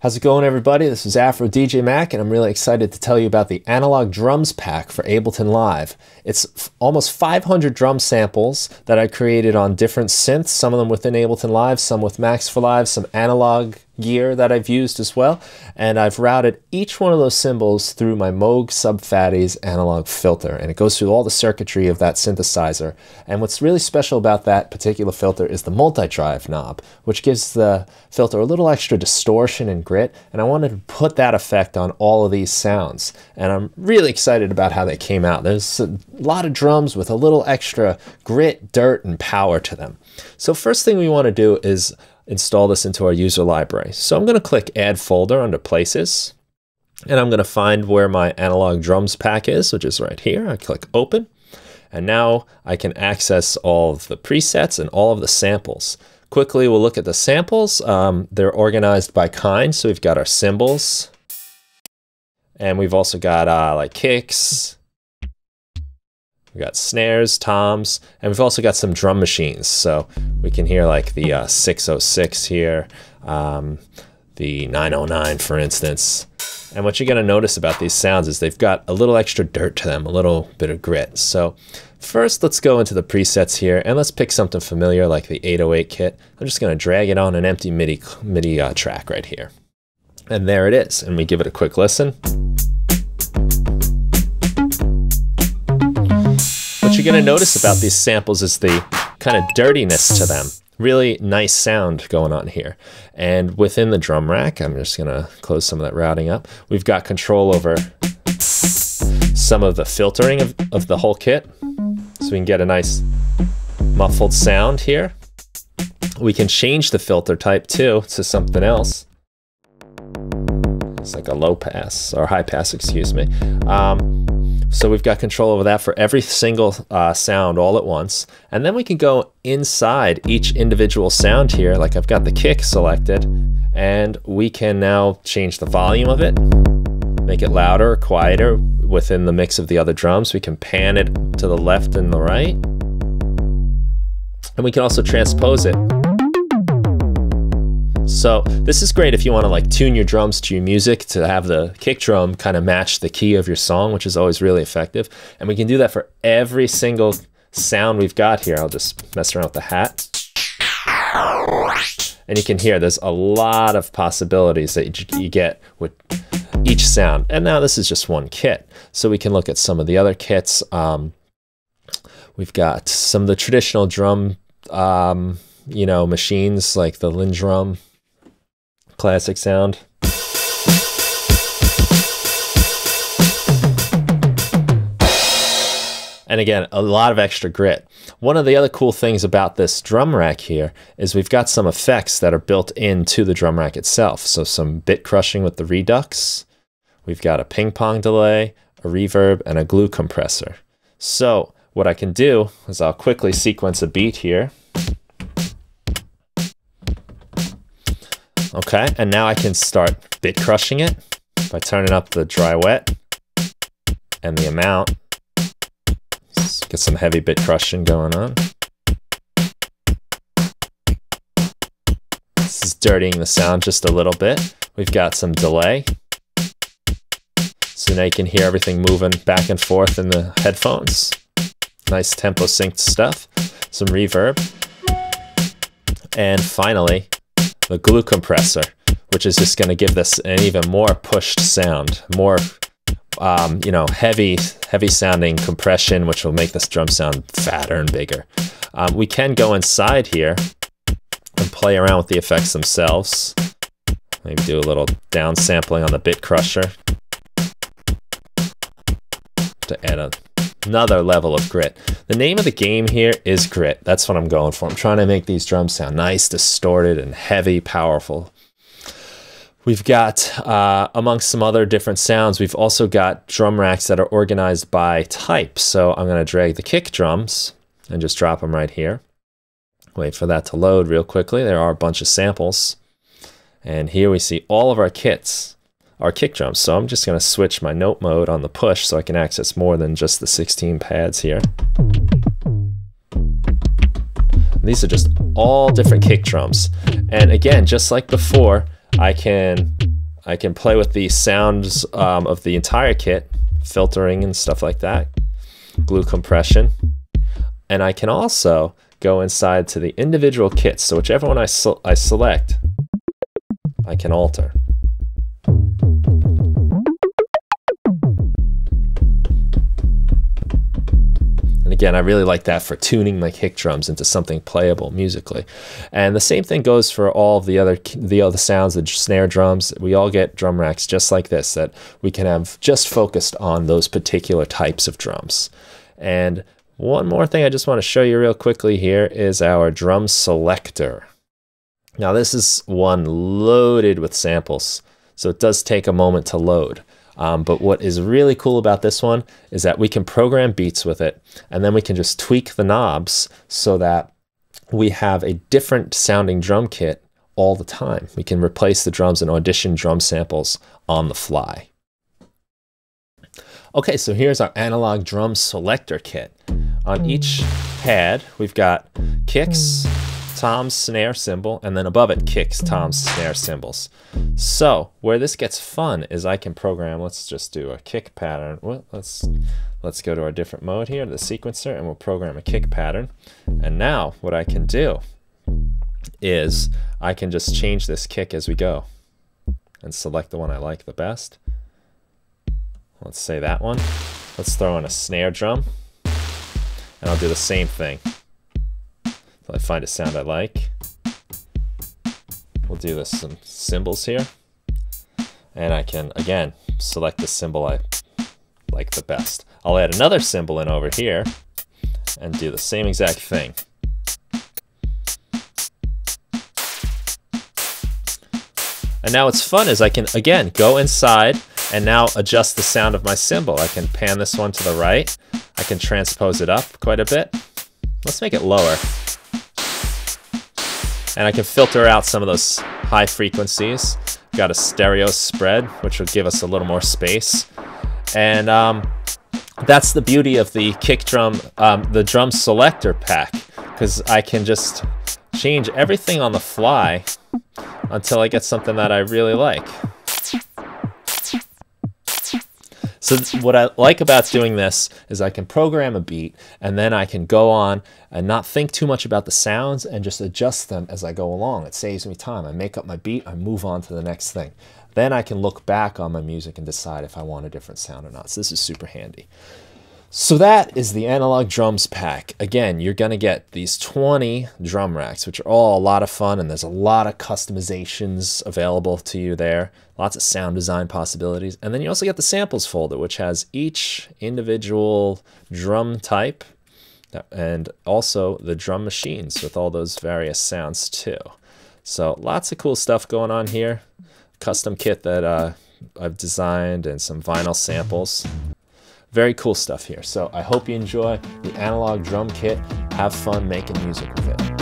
How's it going, everybody? This is AfroDJMac, and I'm really excited to tell you about the Analog Drums Pack for Ableton Live. It's almost 500 drum samples that I created on different synths, some of them within Ableton Live, some with Max for Live, some analog gear that I've used as well, and I've routed each one of those symbols through my Moog Sub Phatty's analog filter, and it goes through all the circuitry of that synthesizer. And what's really special about that particular filter is the multi-drive knob, which gives the filter a little extra distortion and grit, and I wanted to put that effect on all of these sounds, and I'm really excited about how they came out. There's a lot of drums with a little extra grit, dirt, and power to them. So first thing we want to do is install this into our user library. So I'm going to click Add Folder under Places, and I'm going to find where my Analog Drums Pack is, which is right here. I click Open, and now I can access all of the presets and all of the samples. Quickly, we'll look at the samples. They're organized by kind, so we've got our cymbals, and we've also got like kicks, we got snares, toms, and we've also got some drum machines. So we can hear like the 606 here, the 909 for instance. And what you're gonna notice about these sounds is they've got a little extra dirt to them, a little bit of grit. So first let's go into the presets here and let's pick something familiar like the 808 kit. I'm just gonna drag it on an empty MIDI track right here. And there it is, and we give it a quick listen. What you're going to notice about these samples is the kind of dirtiness to them. Really nice sound going on here. And within the drum rack, I'm just going to close some of that routing up. We've got control over some of the filtering of the whole kit. So we can get a nice muffled sound here. We can change the filter type too to something else. It's like a low pass, or high pass, excuse me. So we've got control over that for every single sound all at once. And then we can go inside each individual sound here, like I've got the kick selected, and we can now change the volume of it, make it louder or quieter within the mix of the other drums. We can pan it to the left and the right. And we can also transpose it. So this is great if you want to like tune your drums to your music to have the kick drum kind of match the key of your song, which is always really effective. And we can do that for every single sound we've got here. I'll just mess around with the hat. And you can hear there's a lot of possibilities that you get with each sound. And now this is just one kit. So we can look at some of the other kits. We've got some of the traditional drum machines like the Lindrum. Classic sound. And again, a lot of extra grit. One of the other cool things about this drum rack here is we've got some effects that are built into the drum rack itself. So some bit crushing with the redux. We've got a ping pong delay, a reverb, and a glue compressor. So what I can do is I'll quickly sequence a beat here. Okay, and now I can start bit crushing it by turning up the dry wet and the amount. Let's get some heavy bit crushing going on. This is dirtying the sound just a little bit. We've got some delay. So now you can hear everything moving back and forth in the headphones. Nice tempo synced stuff. Some reverb. And finally, the glue compressor, which is just going to give this an even more pushed sound, more, heavy sounding compression, which will make this drum sound fatter and bigger. We can go inside here and play around with the effects themselves. Maybe do a little down sampling on the bit crusher to add another level of grit. The name of the game here is grit. That's what I'm going for. I'm trying to make these drums sound nice, distorted, and heavy, powerful. We've got, amongst some other different sounds, we've also got drum racks that are organized by type. So I'm going to drag the kick drums and just drop them right here. Wait for that to load real quickly. There are a bunch of samples. And here we see all of our kits. Our kick drums. So I'm just going to switch my note mode on the push so I can access more than just the 16 pads here. These are just all different kick drums. And again, just like before, I can I can play with the sounds of the entire kit, filtering and stuff like that, glue compression. And I can also go inside to the individual kits. So whichever one I select, I can alter. And again, I really like that for tuning my kick drums into something playable musically. And the same thing goes for all of the other sounds, the snare drums. We all get drum racks just like this that we can have just focused on those particular types of drums. And one more thing I just want to show you real quickly here is our drum selector. Now this is one loaded with samples, so it does take a moment to load. But what is really cool about this one is that we can program beats with it, and then we can just tweak the knobs so that we have a different sounding drum kit all the time. We can replace the drums and audition drum samples on the fly. Okay, so here's our analog drum selector kit. On each pad, we've got kicks, toms, snare, cymbal, and then above it, kicks, toms, snare, cymbals. So where this gets fun is I can program, let's just do a kick pattern. Well, let's go to our different mode here, the sequencer, and we'll program a kick pattern. And now what I can do is I can just change this kick as we go and select the one I like the best. Let's say that one. Let's throw in a snare drum, and I'll do the same thing. So I find a sound I like. We'll do this some cymbals here, and I can again select the cymbal I like the best. I'll add another cymbal in over here and do the same exact thing. And now what's fun is I can again go inside and now adjust the sound of my cymbal. I can pan this one to the right. I can transpose it up quite a bit. Let's make it lower. And I can filter out some of those high frequencies. Got a stereo spread, which will give us a little more space. And that's the beauty of the kick drum, the drum selector pack, because I can just change everything on the fly until I get something that I really like. So what I like about doing this is I can program a beat, and then I can go on and not think too much about the sounds and just adjust them as I go along. It saves me time. I make up my beat, I move on to the next thing. Then I can look back on my music and decide if I want a different sound or not. So this is super handy. So that is the analog drums pack. Again, you're going to get these 20 drum racks, which are all a lot of fun, and there's a lot of customizations available to you there. Lots of sound design possibilities. And then you also get the samples folder, which has each individual drum type and also the drum machines with all those various sounds too. So lots of cool stuff going on here. Custom kit that I've designed and some vinyl samples. Very cool stuff here. So I hope you enjoy the analog drum kit. Have fun making music with it.